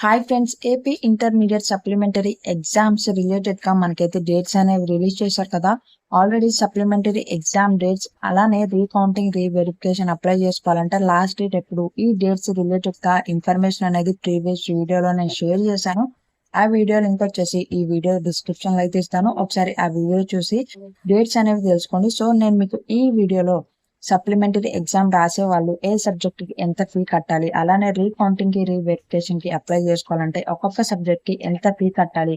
Hi friends, AP intermediate supplementary exams related గా మనకైతే dates అనేవి రిలీజ్ చేశారు కదా. ఆల్రెడీ సప్లిమెంటరీ ఎగ్జామ్ డేట్స్ అలానే రీకౌంటింగ్ రీవెరిఫికేషన్ అప్లై చేసుకోవాలంటే లాస్ట్ డేట్ ఎప్పుడు, ఈ డేట్స్ రిలేటెడ్ గా ఇన్ఫర్మేషన్ అనేది ప్రీవియస్ వీడియోలో నేను షేర్ చేశాను. ఆ వీడియో లింక్ వచ్చేసి ఈ వీడియో డిస్క్రిప్షన్ లో అయితే ఇస్తాను. ఒకసారి ఆ వీడియో చూసి డేట్స్ అనేవి తెలుసుకోండి. సో నేను మీకు ఈ వీడియోలో సప్లిమెంటరీ ఎగ్జామ్ రాసే వాళ్ళు ఏ సబ్జెక్ట్ కి ఎంత ఫీ కట్టాలి, అలానే రీకౌంటింగ్ కి రీవెరిఫికేషన్ కి అప్లై చేసుకోవాలంటే ఒక్కొక్క సబ్జెక్ట్ కి ఎంత ఫీ కట్టాలి,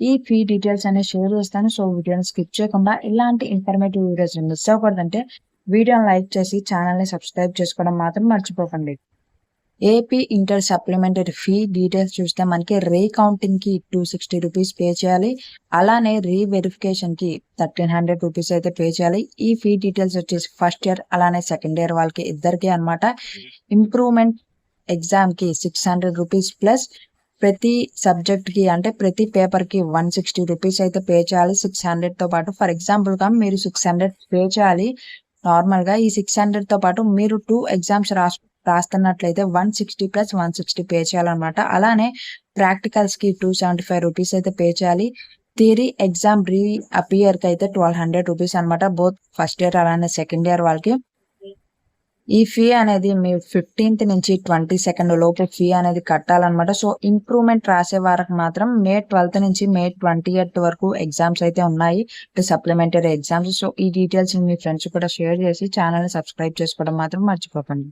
ఈ ఫీ డీటెయిల్స్ అనేది షేర్ చేస్తాను. సో వీడియోని స్కిప్ చేయకుండా ఇలాంటి ఇన్ఫర్మేటివ్ వీడియోస్ మిస్ అవ్వకూడదంటే వీడియోని లైక్ చేసి ఛానల్ ని సబ్స్క్రైబ్ చేసుకోవడం మాత్రం మర్చిపోకండి. AP inter supplementary fee details చూస్తే మనకి రీకౌంటింగ్ కి 260 రూపీస్ పే చేయాలి, అలానే రీవెరిఫికేషన్ కి 1300 రూపీస్ అయితే పే చేయాలి. ఈ ఫీ డీటెయిల్స్ వచ్చేసి ఫస్ట్ ఇయర్ అలానే సెకండ్ ఇయర్ వాళ్ళకి ఇద్దరికి అనమాట. ఇంప్రూవ్మెంట్ ఎగ్జామ్ కి 600 రూపీస్ ప్లస్ ప్రతి సబ్జెక్ట్ కి అంటే ప్రతి పేపర్ కి 160 రూపీస్ అయితే పే చేయాలి 600 తో పాటు. ఫర్ ఎగ్జాంపుల్ గా మీరు 600 పే చేయాలి నార్మల్ గా. ఈ 600 తో పాటు మీరు 2 ఎగ్జామ్స్ రాస్తున్నట్లయితే 160 ప్లస్ 160 పే చేయాలన్నమాట. అలానే ప్రాక్టికల్స్ కి 275 రూపీస్ అయితే పే చేయాలి. థియరీ ఎగ్జామ్ రీ అపియర్ కి అయితే 1200 రూపీస్ అనమాట, బోత్ ఫస్ట్ ఇయర్ అలానే సెకండ్ ఇయర్ వాళ్ళకి. ఈ ఫీ అనేది మీ 15th నుంచి 22nd లోపు ఫీ అనేది కట్టాలన్నమాట. సో ఇంప్రూవ్మెంట్ రాసే వారికి మాత్రం May 12th నుంచి May 28th వరకు ఎగ్జామ్స్ అయితే ఉన్నాయి, సప్లిమెంటరీ ఎగ్జామ్స్. సో ఈ డీటెయిల్స్ మీ ఫ్రెండ్స్ కూడా షేర్ చేసి ఛానల్ ని సబ్స్క్రైబ్ చేసుకోవడం మాత్రం మర్చిపోకండి.